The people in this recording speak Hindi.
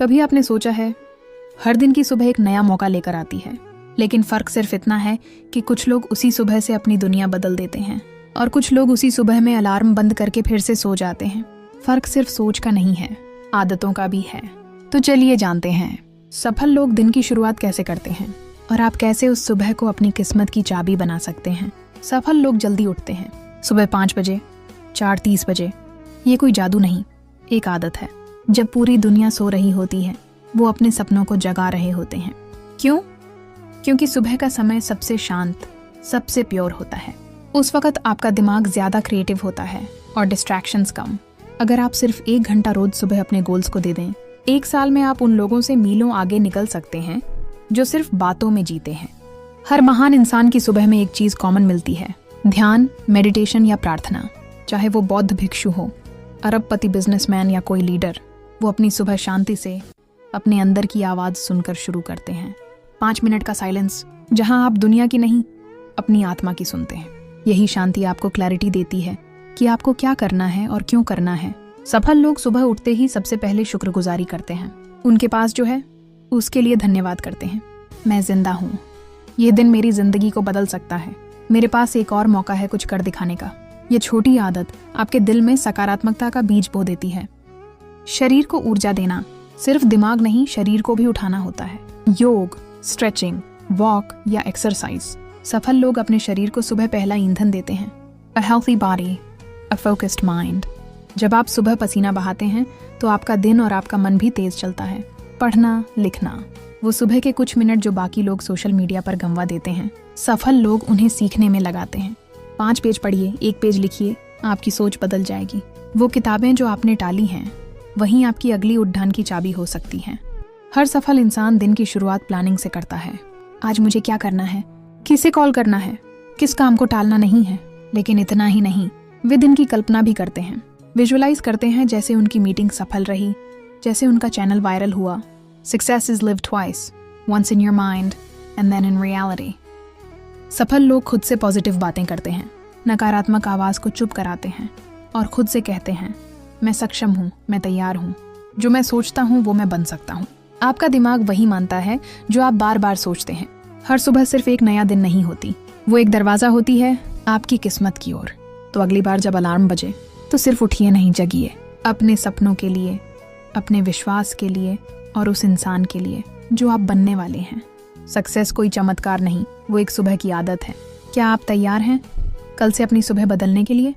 कभी आपने सोचा है, हर दिन की सुबह एक नया मौका लेकर आती है, लेकिन फर्क सिर्फ इतना है कि कुछ लोग उसी सुबह से अपनी दुनिया बदल देते हैं और कुछ लोग उसी सुबह में अलार्म बंद करके फिर से सो जाते हैं। फर्क सिर्फ सोच का नहीं है, आदतों का भी है। तो चलिए जानते हैं सफल लोग दिन की शुरुआत कैसे करते हैं और आप कैसे उस सुबह को अपनी किस्मत की चाबी बना सकते हैं। सफल लोग जल्दी उठते हैं, सुबह 5 बजे, 4:30 बजे। ये कोई जादू नहीं, एक आदत है। जब पूरी दुनिया सो रही होती है, वो अपने सपनों को जगा रहे होते हैं। क्यों? क्योंकि सुबह का समय सबसे शांत, सबसे प्योर होता है। उस वक्त आपका दिमाग ज़्यादा क्रिएटिव होता है और डिस्ट्रैक्शंस कम। अगर आप सिर्फ 1 घंटा रोज सुबह अपने गोल्स को दे दें, 1 साल में आप उन लोगों से मीलों आगे निकल सकते हैं जो सिर्फ बातों में जीते हैं। हर महान इंसान की सुबह में एक चीज़ कॉमन मिलती है, ध्यान, मेडिटेशन या प्रार्थना। चाहे वो बौद्ध भिक्षु हो, अरबपति बिजनेसमैन या कोई लीडर, वो अपनी सुबह शांति से अपने अंदर की आवाज़ सुनकर शुरू करते हैं। 5 मिनट का साइलेंस, जहां आप दुनिया की नहीं, अपनी आत्मा की सुनते हैं। यही शांति आपको क्लैरिटी देती है कि आपको क्या करना है और क्यों करना है। सफल लोग सुबह उठते ही सबसे पहले शुक्रगुजारी करते हैं। उनके पास जो है उसके लिए धन्यवाद करते हैं। मैं जिंदा हूँ, ये दिन मेरी जिंदगी को बदल सकता है, मेरे पास एक और मौका है कुछ कर दिखाने का। ये छोटी आदत आपके दिल में सकारात्मकता का बीज बो देती है। शरीर को ऊर्जा देना, सिर्फ दिमाग नहीं, शरीर को भी उठाना होता है। योग, स्ट्रेचिंग, वॉक या एक्सरसाइज। सफल लोग अपने शरीर को सुबह पहला ईंधन देते हैं। अ healthy body, a focused mind. जब आप सुबह पसीना बहाते हैं तो आपका दिन और आपका मन भी तेज चलता है। पढ़ना, लिखना, वो सुबह के कुछ मिनट जो बाकी लोग सोशल मीडिया पर गंवा देते हैं, सफल लोग उन्हें सीखने में लगाते हैं। 5 पेज पढ़िए, 1 पेज लिखिए, आपकी सोच बदल जाएगी। वो किताबें जो आपने टाली हैं, वहीं आपकी अगली उद्यान की चाबी हो सकती हैं। हर सफल इंसान दिन की शुरुआत प्लानिंग से करता है। आज मुझे क्या करना है, किसे कॉल करना है, किस काम को टालना नहीं है। लेकिन इतना ही नहीं, वे दिन की कल्पना भी करते हैं। विजुअलाइज करते हैं जैसे उनकी मीटिंग सफल रही, जैसे उनका चैनल वायरल हुआ। Success is lived twice, once in your mind and then in reality. सफल लोग खुद से पॉजिटिव बातें करते हैं, नकारात्मक आवाज को चुप कराते हैं और खुद से कहते हैं, मैं सक्षम हूँ, मैं तैयार हूँ, जो मैं सोचता हूँ वो मैं बन सकता हूँ। आपका दिमाग वही मानता है जो आप बार बार सोचते हैं। हर सुबह सिर्फ एक नया दिन नहीं होती, वो एक दरवाजा होती है आपकी किस्मत की ओर। तो अगली बार जब अलार्म बजे तो सिर्फ उठिए नहीं, जगिए, अपने सपनों के लिए, अपने विश्वास के लिए और उस इंसान के लिए जो आप बनने वाले हैं। सक्सेस कोई चमत्कार नहीं, वो एक सुबह की आदत है। क्या आप तैयार हैं कल से अपनी सुबह बदलने के लिए?